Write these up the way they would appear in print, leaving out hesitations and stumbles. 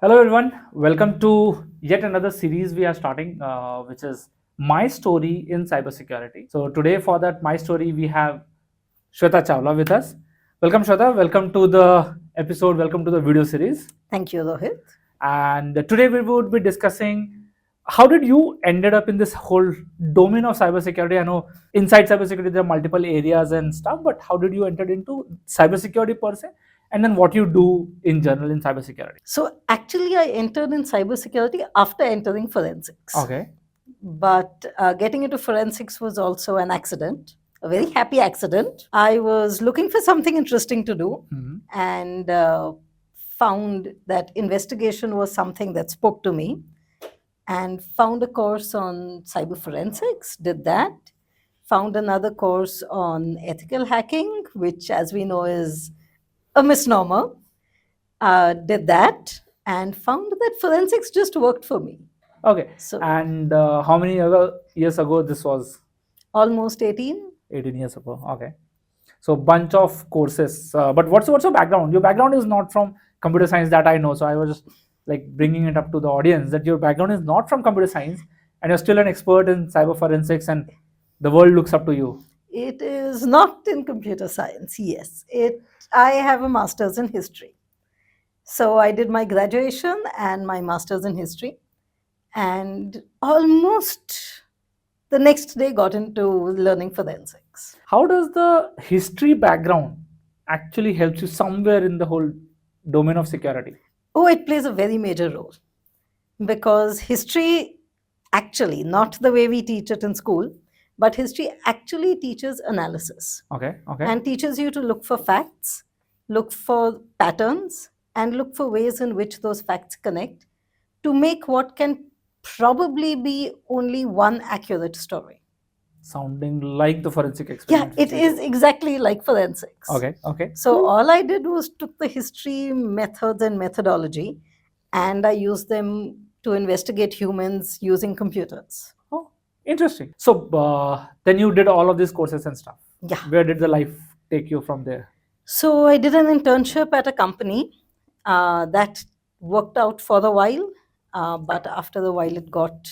Hello, everyone. Welcome to yet another series we are starting, which is My Story in Cybersecurity. So, today, for that My Story, we have Shweta Chawla with us. Welcome, Shweta. Welcome to the episode. Welcome to the video series. Thank you, Rohit. And today, we would be discussing how did you ended up in this whole domain of cybersecurity. I know inside cybersecurity there are multiple areas and stuff, but how did you enter into cybersecurity per se, and then what you do in general in cybersecurity? So, actually, I entered in cybersecurity after entering forensics. Okay. But getting into forensics was also an accident, a very happy accident. I was looking for something interesting to do Mhm. and found that investigation was something that spoke to me, and found a course on cyber forensics, did that. Found another course on ethical hacking, which, as we know, is a misnomer. Did that and found that forensics just worked for me. Okay. So And how many years ago this was? almost 18. 18 years ago. Okay. So bunch of courses. But what's your background? Your background is not from computer science that I know. So I was just like bringing it up to the audience that your background is not from computer science, and you're still an expert in cyber forensics, and the world looks up to you. It is not in computer science, yes. I have a master's in history. So I did my graduation and my master's in history, and almost the next day got into learning forensics. How does the history background actually helps you somewhere in the whole domain of security? Oh, it plays a very major role because history, actually, not the way we teach it in school, but history actually teaches analysis Okay. Okay. and teaches you to look for facts, look for patterns, and look for ways in which those facts connect to make what can probably be only one accurate story. Sounding like the forensic Yeah, experiment. it is exactly like forensics. Okay. Okay. So all I did was took the history methods and methodology, and I used them to investigate humans using computers. Oh, interesting. So then you did all of these courses and stuff. Yeah. Where did the life take you from there? So I did an internship at a company that worked out for a while, but after a while it got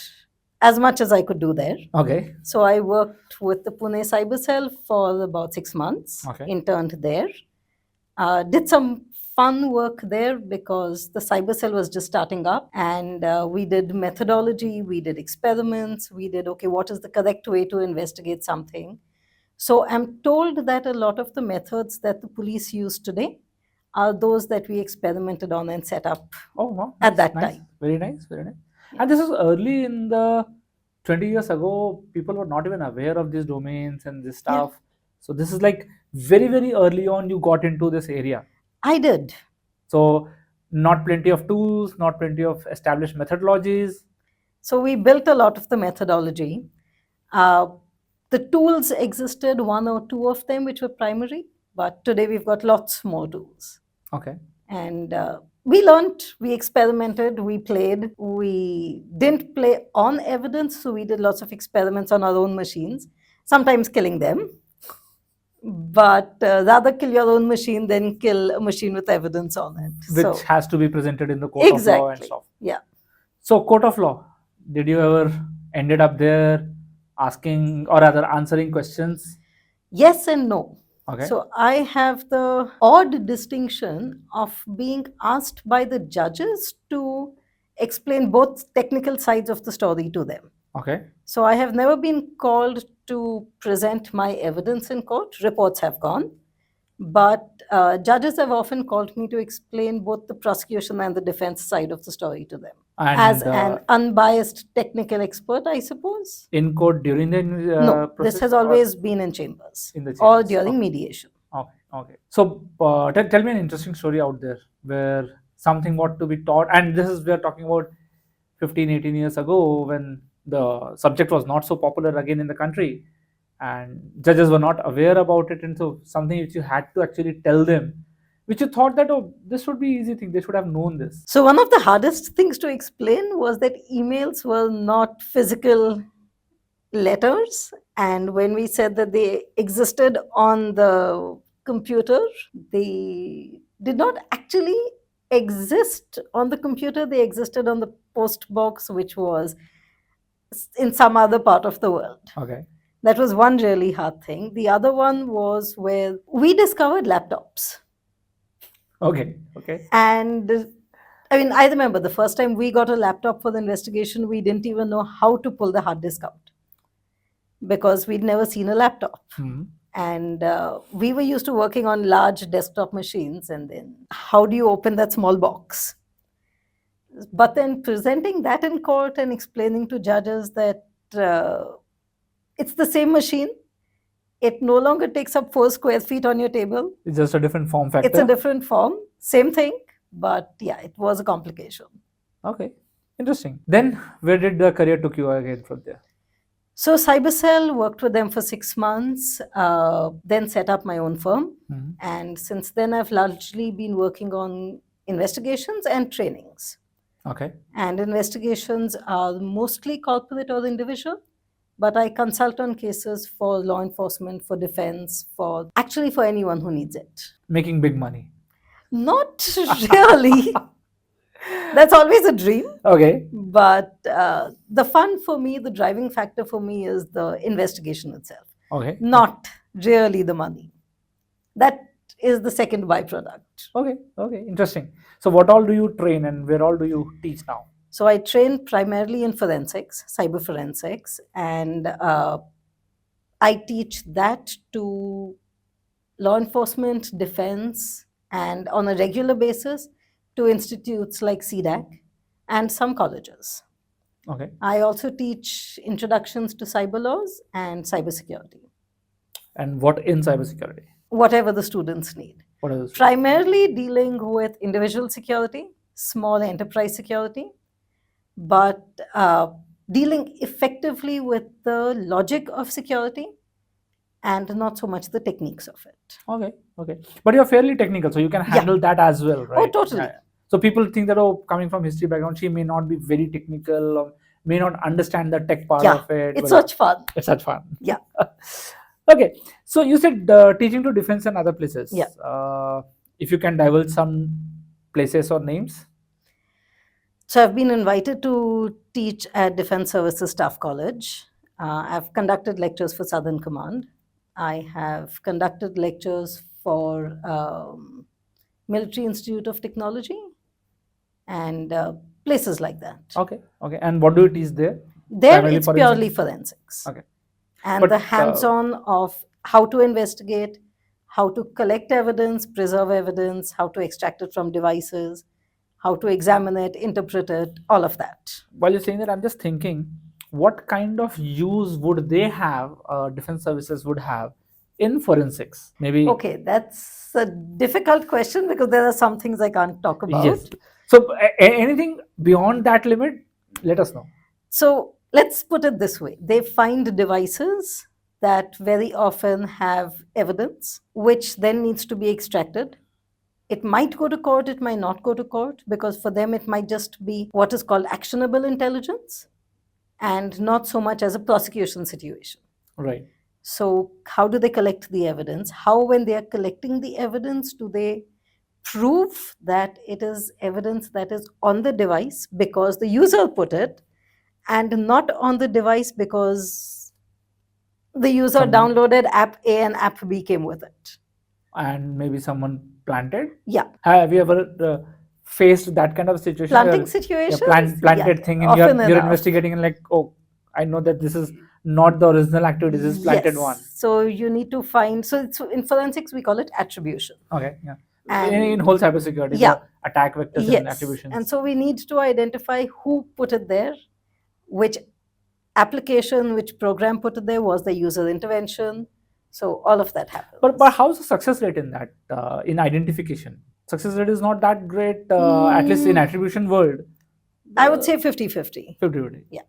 as much as I could do there. Okay. So I worked with the Pune Cybercell for about 6 months, Okay. interned there, did some fun work there because the Cybercell was just starting up, and we did methodology, we did experiments, we did, okay, what is the correct way to investigate something. So I'm told that a lot of the methods that the police use today are those that we experimented on and set up Oh, wow. at that nice. time. Very nice. Very nice. Yeah. And this is early in the 20 years ago. People were not even aware of these domains and this stuff. So this is like very, very early on you got into this area. I did. So not plenty of tools, not plenty of established methodologies. So we built a lot of the methodology. The tools existed, one or two of them, which were primary, but today we've got lots more tools. Okay. And we learned, we experimented, we played. We didn't play on evidence, so we did lots of experiments on our own machines, sometimes killing them. But rather kill your own machine than kill a machine with evidence on it. Which has to be presented in the court of law and stuff. Yeah. So court of law, did you ever ended up there asking or rather answering questions? Yes and no. Okay. So I have the odd distinction of being asked by the judges to explain both technical sides of the story to them. Okay. So I have never been called to present my evidence in court. Reports have gone. But judges have often called me to explain both the prosecution and the defense side of the story to them. And As an unbiased technical expert, I suppose. in court during the No, process, this has always been in chambers in the or chambers. during Okay. mediation. Okay. Okay. So tell me an interesting story out there where something what to be taught, and this is we're talking about 15, 18 years ago when the subject was not so popular again in the country, and judges were not aware about it, and so something which you had to actually tell them, which you thought that, oh, this would be easy thing, they should have known this. So one of the hardest things to explain was that emails were not physical letters, and when we said that they existed on the computer, they did not actually exist on the computer, they existed on the post box, which was in some other part of the world. Okay. That was one really hard thing. The other one was where we discovered laptops. Okay. Okay. And I mean, I remember the first time we got a laptop for the investigation, we didn't even know how to pull the hard disk out because we'd never seen a laptop. Hmm. And we were used to working on large desktop machines. And then, how do you open that small box? But then presenting that in court and explaining to judges that it's the same machine. It no longer takes up 4 square feet on your table. It's just a different form factor. It's a different form, same thing, but yeah, it was a complication. Okay, interesting. Then where did the career took you again from there? So Cybercell, worked with them for 6 months, then set up my own firm. Mhm. And since then, I've largely been working on investigations and trainings. Okay. And investigations are mostly corporate or individual, but I consult on cases for law enforcement, for defense, for actually for anyone who needs it. Making big money. Not really. That's always a dream. Okay. But the fun for me, the driving factor for me is the investigation itself, Okay. not really the money. That is the second byproduct. Okay. Okay. Interesting. So what all do you train and where all do you teach now? So I train primarily in forensics, cyber forensics, and I teach that to law enforcement, defense, and on a regular basis to institutes like CDAC and some colleges. Okay. I also teach introductions to cyber laws and cybersecurity, And what in cybersecurity? whatever the students need. What is Primarily dealing with individual security, small enterprise security, but dealing effectively with the logic of security and not so much the techniques of it. Okay. Okay. But you're fairly technical, so you can handle that as well, right? Oh, totally. Yeah. So people think that, oh, coming from history background, she may not be very technical or may not understand the tech part Yeah, of it. It's but such fun. it's such fun. Yeah. Okay. So you said teaching to defense and other places. Yeah. If you can divulge some places or names. So I've been invited to teach at Defense Services Staff College. I've conducted lectures for Southern Command. I have conducted lectures for Military Institute of Technology and places like that. Okay. Okay. And what do you teach there? There Primarily it's forensics? purely forensics. Okay. And But, the hands-on of how to investigate, how to collect evidence, preserve evidence, how to extract it from devices, how to examine it, interpret it, all of that. While you're saying that, I'm just thinking, what kind of use would they have, defense services would have in forensics? Maybe. Okay, that's a difficult question because there are some things I can't talk about. Yes. So anything beyond that limit, let us know. So let's put it this way. They find devices that very often have evidence, which then needs to be extracted. It might go to court, it might not go to court, because for them it might just be what is called actionable intelligence and not so much as a prosecution situation. Right. So how do they collect the evidence? How, when they are collecting the evidence, do they prove that it is evidence that is on the device because the user put it and not on the device because the user downloaded app A and app B came with it? And maybe someone planted? Yeah. Have you ever faced that kind of situation? Planting where- situations? planted Yeah, thing and often you're enough. investigating and like, oh, I know that this is not the original activity, this is planted Yes. one. So you need to find, so in forensics we call it attribution. Okay, yeah. And in whole cybersecurity, yeah. the attack vectors Yes. and attributions. And so we need to identify who put it there, which application, which program put it there, was the user intervention. So all of that happens. But how's the success rate in that, in identification? Success rate is not that great, at least in attribution world. I would say 50-50. 50-50. Yeah.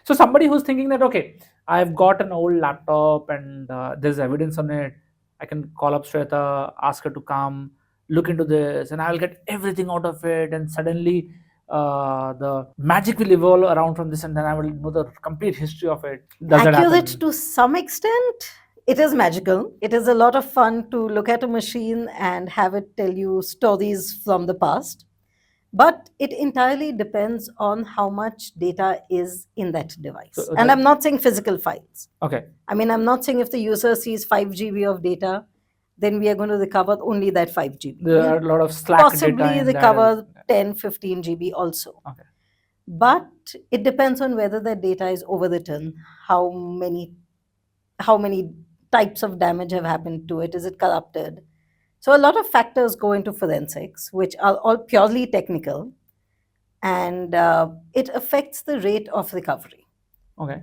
So somebody who's thinking that, okay, I've got an old laptop and there's evidence on it, I can call up Shweta, ask her to come, look into this, and I'll get everything out of it, and suddenly the magic will evolve around from this, and then I will know the complete history of it. Does that happen? Accurate to some extent, It is magical. It is a lot of fun to look at a machine and have it tell you stories from the past. But it entirely depends on how much data is in that device. So And that- I'm not saying physical files. Okay. I mean, I'm not saying if the user sees 5 GB of data, then we are going to recover only that 5 GB. There are a lot of Slack data Possibly in that recover as- 10, 15 GB also. Okay. But it depends on whether that data is overwritten, how many types of damage have happened to it, is it corrupted? So a lot of factors go into forensics, which are all purely technical, and it affects the rate of recovery. Okay.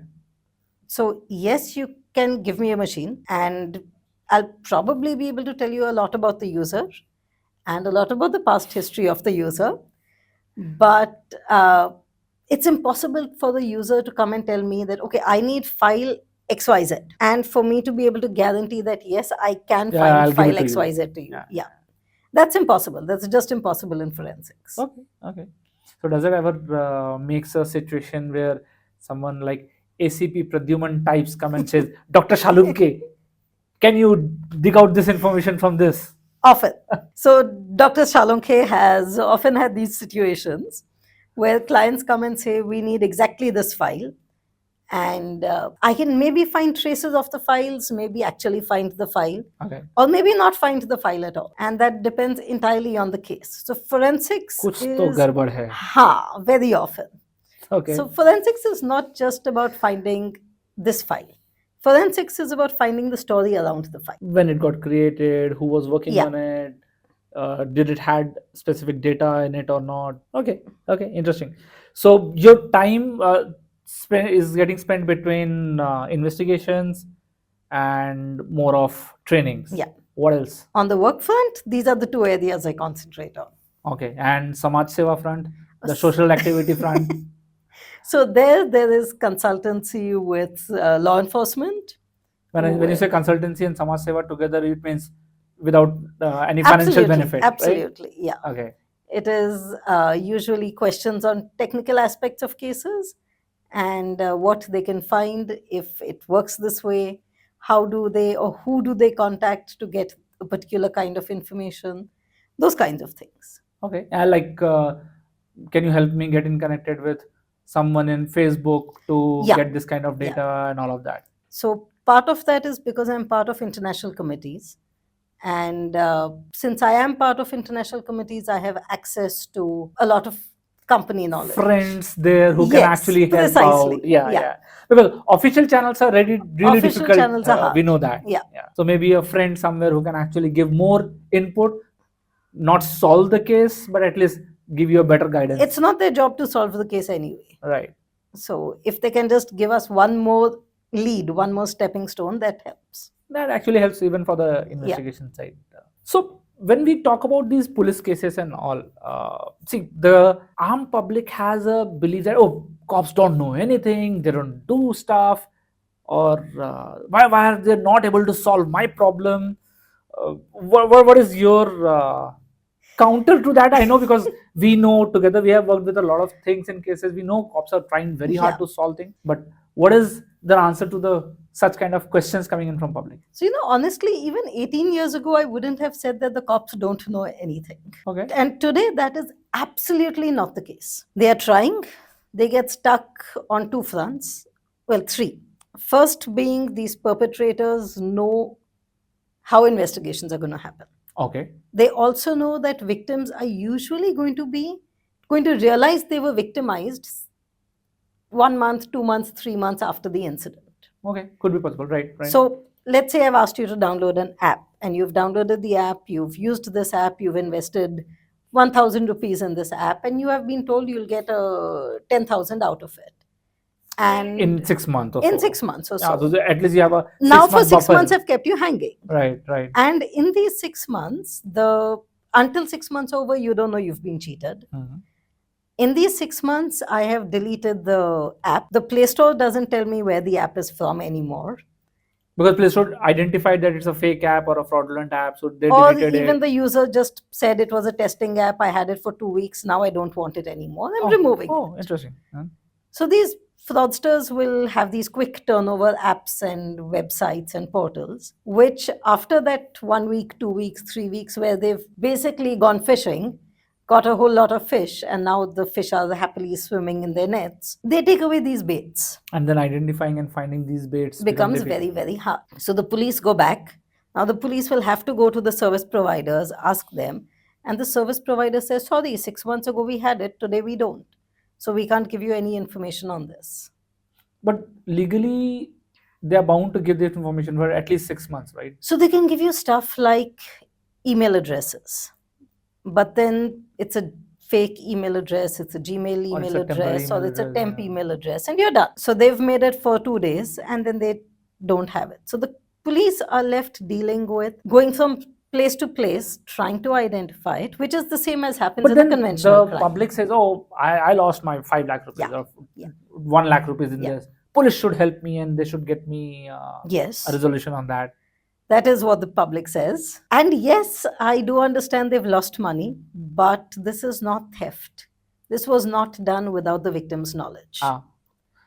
So yes, you can give me a machine, and I'll probably be able to tell you a lot about the user and a lot about the past history of the user. But it's impossible for the user to come and tell me that, okay, I need file XYZ. And for me to be able to guarantee that, yes, I can Yeah, I'll find give it file to you. XYZ to you. Yeah. Yeah. That's impossible. That's just impossible in forensics. Okay. Okay. So does it ever makes a situation where someone like ACP Pradyuman types come and says, Dr. Shalunke, can you dig out this information from this? Often. So Dr. Shalonke has often had these situations where clients come and say, we need exactly this file. And I can maybe find traces of the files, maybe actually find the file, Okay. or maybe not find the file at all. And that depends entirely on the case. So forensics Kuch is to garbad hai. very often. Okay. So forensics is not just about finding this file. Forensics is about finding the story around the file. When it got created, who was working Yeah. on it, did it had specific data in it or not? Okay. Okay. Interesting. So your time is getting spent between investigations and more of trainings. Yeah. What else? On the work front, these are the two areas I concentrate on. Okay. And Samaj Seva front, the social activity front. So there is consultancy with law enforcement. When you say consultancy and Samaj Seva together, it means without any financial benefit, right? Absolutely, yeah. Okay. It is usually questions on technical aspects of cases and what they can find if it works this way. How do they or who do they contact to get a particular kind of information? Those kinds of things. Okay. And like, can you help me getting connected with someone in Facebook to Yeah. get this kind of data and all of that? So part of that is because I'm part of international committees. And since I am part of international committees, I have access to a lot of company knowledge. Friends there who can Yes, actually help precisely. out. Yeah, Yeah. yeah. Because official channels are really Official difficult. channels are hard. We know that. Yeah. So maybe a friend somewhere who can actually give more input, not solve the case, but at least give you a better guidance. It's not their job to solve the case anyway. Right. So if they can just give us one more lead, one more stepping stone, that helps. That actually helps even for the investigation side. So when we talk about these police cases and all, see, the armed public has a belief that, oh, cops don't know anything, they don't do stuff, or why are they not able to solve my problem? What is your counter to that? I know, because we know together we have worked with a lot of things in cases. We know cops are trying very hard to solve things, but what is the answer to the such kind of questions coming in from public? So, honestly, even 18 years ago, I wouldn't have said that the cops don't know anything. Okay. And today, that is absolutely not the case. They are trying. They get stuck on two fronts. Well, three. First being, these perpetrators know how investigations are going to happen. Okay. They also know that victims are usually going to realize they were victimized 1 month, 2 months, 3 months after the incident. Okay, could be possible, right? So let's say I've asked you to download an app, and you've downloaded the app, you've used this app, you've invested 1,000 rupees in this app, and you have been told you'll get 10,000 out of it. And in 6 months or in so. 6 months or so. Yeah, so at least you have a Now for 6 buffer. months I've kept you hanging. Right. And in these 6 months, until 6 months over, you don't know you've been cheated. Mhm. In these 6 months, I have deleted the app. The Play Store doesn't tell me where the app is from anymore. Because Play Store identified that it's a fake app or a fraudulent app, so they Or deleted even it. the user just said it was a testing app. I had it for 2 weeks. Now I don't want it anymore. I'm removing it. Oh, interesting. Huh? So these fraudsters will have these quick turnover apps and websites and portals, which after that 1 week, 2 weeks, 3 weeks, where they've basically gone fishing, got a whole lot of fish, and now the fish are happily swimming in their nets, they take away these baits. And then identifying and finding these baits becomes very, very hard. So the police go back. Now the police will have to go to the service providers, ask them, and the service provider says, sorry, 6 months ago we had it, today we don't. So we can't give you any information on this. But legally, they are bound to give this information for at least 6 months, right? So they can give you stuff like email addresses, but then it's a fake email address, it's a Gmail Or it's email a temporary address, or email it's a address, temp yeah. email address, and you're done. So they've made it for 2 days, and then they don't have it. So the police are left dealing with going from place to place, trying to identify it, which is the same as happens But in a then conventional the crime. public says, oh, I lost my 5 lakh rupees Yeah, or yeah. 1 lakh rupees in Yeah. this. Police should help me and they should get me Yes. a resolution on that. That is what the public says. And yes, I do understand they've lost money, but this is not theft. This was not done without the victim's knowledge.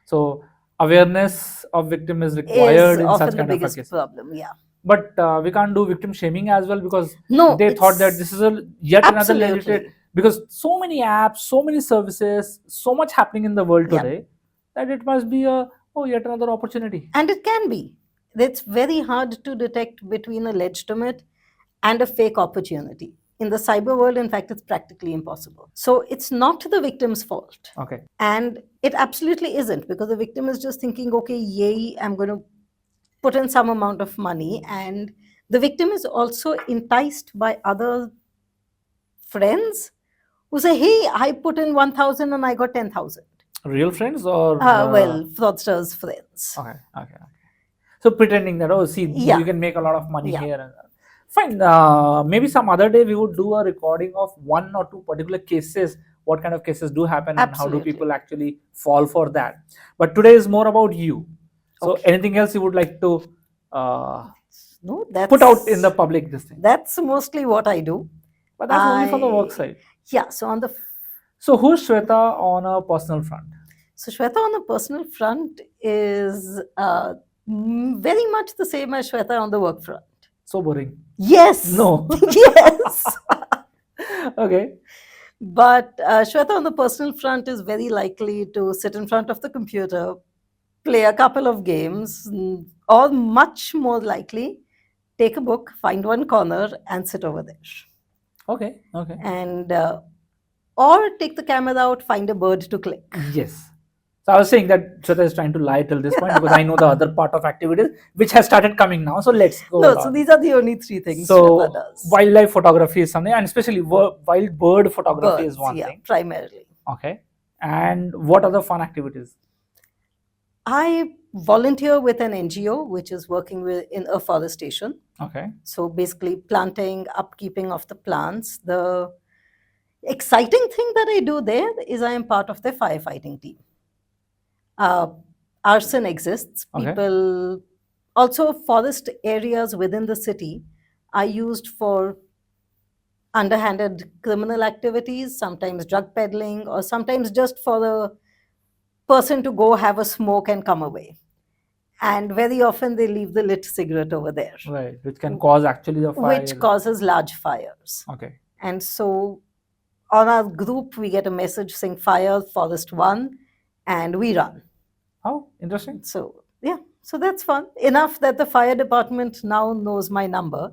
So awareness of victim is Is required in often such the kind of a biggest case. problem. Yeah. But we can't do victim shaming as well, because No, they thought that it's- this is yet another Absolutely. related, because so many apps, so many services, so much happening in the world Yeah. today, that it must be yet another opportunity. And it can be. It's very hard to detect between a legitimate and a fake opportunity. In the cyber world, in fact, it's practically impossible. So it's not the victim's fault. Okay. And it absolutely isn't, because the victim is just thinking, okay, yay, I'm going to put in some amount of money. And the victim is also enticed by other friends who say, hey, I put in 1,000 and I got 10,000. Real friends or? Well, fraudsters' friends. Okay. So pretending that, oh, see, Yeah. you can make a lot of money Yeah. here. And fine. Maybe some other day we would do a recording of 1 or 2 particular cases. What kind of cases do happen and how do Absolutely. people actually fall for that? But today is more about you. So Okay. anything else you would like to No, that's, put out in the public this thing? That's mostly what I do. But that's only for the work I- side. Yeah, so on the So who's Shweta on a personal front? So Shweta on a personal front is very much the same as Shweta on the work front. So boring. Yes. No. Yes. Okay. But Shweta on the personal front is very likely to sit in front of the computer, play a couple of games, or much more likely take a book, find one corner, and sit over there. Okay. And or take the camera out, find a bird to click. Yes. So I was saying that Shweta is trying to lie till this point because I know the other part of activities which has started coming now. So let's go. No, on. so these are the only 3 things So Shweta does. wildlife photography is something, and especially wild bird photography is Birds, one yeah, thing. primarily. Okay. And what other fun activities? I volunteer with an NGO which is working in afforestation. Okay. So basically planting, upkeeping of the plants. The exciting thing that I do there is I am part of the firefighting team. Arson exists. Okay. People, also forest areas within the city are used for underhanded criminal activities, sometimes drug peddling, or sometimes just for the person to go have a smoke and come away. And very often they leave the lit cigarette over there, Right. Which can cause actually the fire. which causes large fires. Okay. And so on our group, we get a message saying fire, forest 1, and we run. Oh, interesting. So, yeah, so that's fun. Enough that the fire department now knows my number.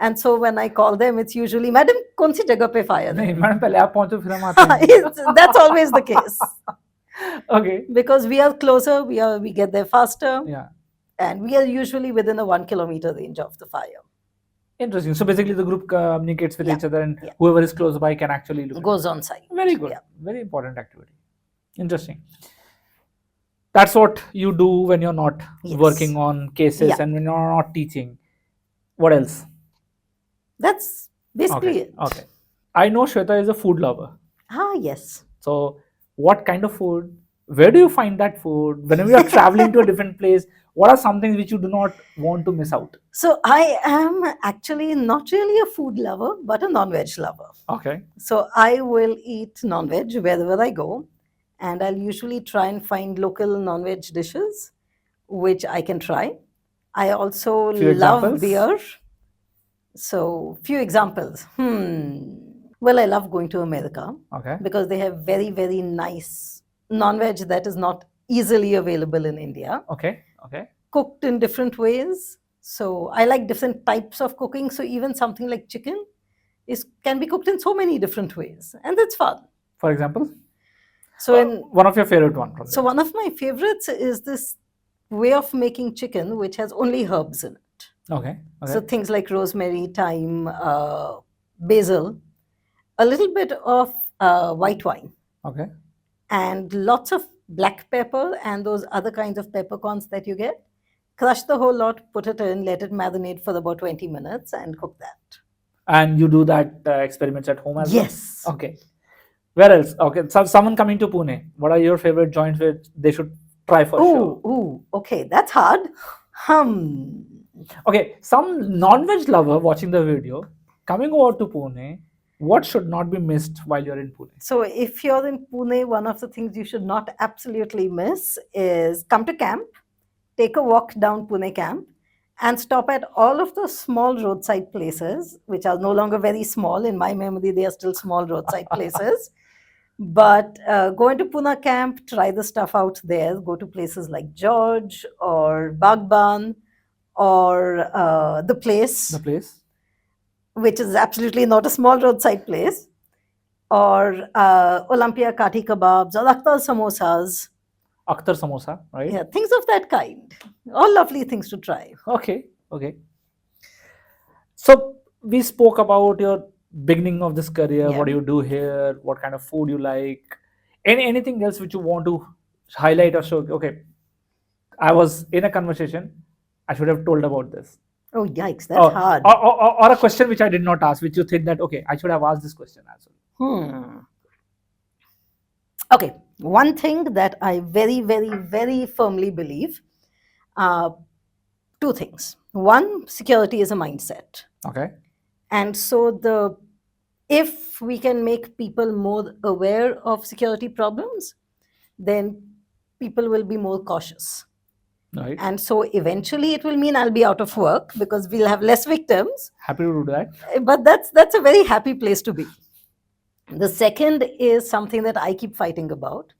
And so when I call them, it's usually, Madam, kaun si jagah pe fire hai?" नहीं madam पहले आप पहुंचो फिर हम आते हैं. That's always the case. Okay. Because we are closer, we get there faster, Yeah. and we are usually within a 1 kilometer range of the fire. Interesting. So basically the group communicates with Yeah, each other and yeah. whoever is close by can actually look. It goes on site. Very good. Yeah. Very important activity. Interesting. That's what you do when you're not Yes. working on cases Yeah. and when you're not teaching. What else? That's basically Okay. it. Okay. I know Shweta is a food lover. Yes. So what kind of food? Where do you find that food? Whenever you're traveling to a different place, what are some things which you do not want to miss out? So I am actually not really a food lover, but a non-veg lover. Okay. So I will eat non-veg wherever I go. and I'll usually try and find local non-veg dishes which I can try. I also Few love examples? beer. So, few examples. Well, I love going to America Okay. because they have very, very nice non-veg that is not easily available in India, Okay. Okay. cooked in different ways. So I like different types of cooking. So even something like chicken can be cooked in so many different ways, and that's fun. For example, So one of your favorite one from there. one of my favorites is this way of making chicken which has only herbs in it. Okay. Okay. So things like rosemary, thyme, basil, a little bit of white wine, Okay. and lots of black pepper and those other kinds of peppercorns that you get. Crush the whole lot, put it in, let it marinate for about 20 minutes, and cook that. And you do that experiments at home as Yes. well? Okay. Where else? Okay. So someone coming to Pune, what are your favorite joints which they should try for sure? Ooh, okay, that's hard. Okay, some non-veg lover watching the video, coming over to Pune, what should not be missed while you're in Pune? So if you're in Pune, one of the things you should not absolutely miss is come to camp, take a walk down Pune camp, and stop at all of the small roadside places, which are no longer very small. In my memory, they are still small roadside places. But go into Pune camp, try the stuff out there. Go to places like George or Bagban or The Place. The place? Which is absolutely not a small roadside place, or Olympia Kati Kebabs or Akhtar Samosas. Akhtar Samosa, right? Yeah, things of that kind. All lovely things to try. Okay, okay. So we spoke about your beginning of this career, Yeah. what do you do here, what kind of food you like, anything else which you want to highlight or show? Okay, I was in a conversation, I should have told about this. Oh, yikes, that's hard. Or a question which I did not ask, which you think that, okay, I should have asked this question as well. Okay, one thing that I very, very, very firmly believe, two things. One, security is a mindset. Okay. And so if we can make people more aware of security problems, then people will be more cautious. Right. And so eventually it will mean I'll be out of work because we'll have less victims. Happy to do that. But that's a very happy place to be. The second is something that I keep fighting about,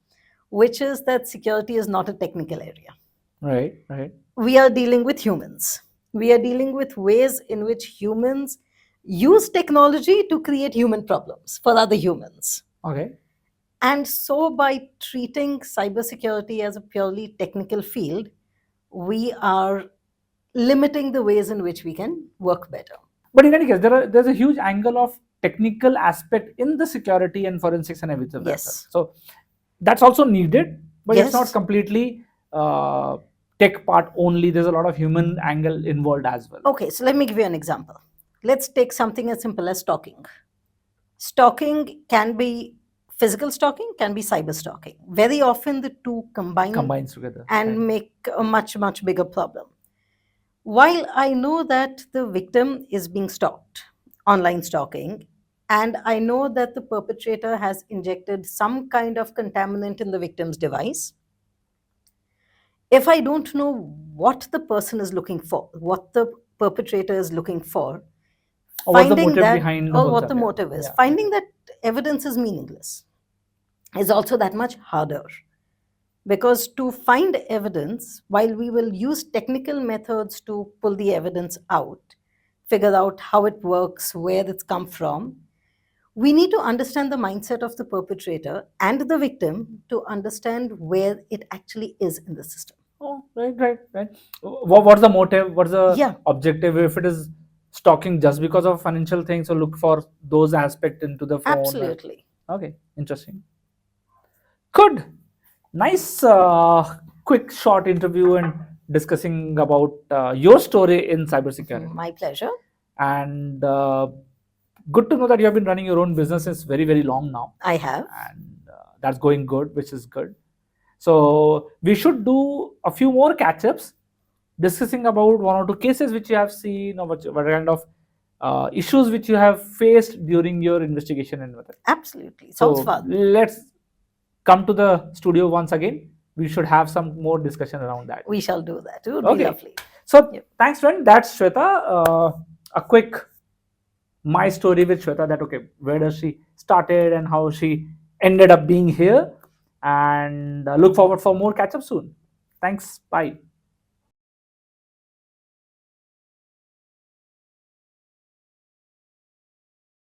which is that security is not a technical area. Right, right. We are dealing with humans. We are dealing with ways in which humans use technology to create human problems for other humans. Okay. And so by treating cybersecurity as a purely technical field, we are limiting the ways in which we can work better. But in any case, there's a huge angle of technical aspect in the security and forensics and everything. Yes. So that's also needed, but Yes. it's not completely tech part only. There's a lot of human angle involved as well. Okay, so let me give you an example. Let's take something as simple as stalking. Stalking can be physical stalking, can be cyber stalking. Very often the two Combines together and right. make a much, much bigger problem. While I know that the victim is being stalked, online stalking, and I know that the perpetrator has injected some kind of contaminant in the victim's device, if I don't know what the person is looking for, what the perpetrator is looking for, or what's the motive that, behind or what the motive is, yeah. finding that evidence is meaningless is also that much harder. Because to find evidence, while we will use technical methods to pull the evidence out, figure out how it works, where it's come from, we need to understand the mindset of the perpetrator and the victim to understand where it actually is in the system. Oh, right. What's the motive? What's the objective? If it is stalking just because of financial things, so look for those aspects into the phone. Absolutely. Okay, interesting. Good. Nice, quick, short interview and discussing about your story in cybersecurity. My pleasure. And good to know that you have been running your own business since very, very long now. I have. And that's going good, which is good. So we should do a few more catch-ups discussing about one or two cases which you have seen or what kind of issues which you have faced during your investigation and method. Absolutely. Sounds fun. come to the studio once again. We should have some more discussion around that. We shall do that. It would be lovely. So thanks, friend. That's Shweta. A quick my story with Shweta, that okay, where does she started and how she ended up being here, and look forward for more catch up soon. Thanks. Bye.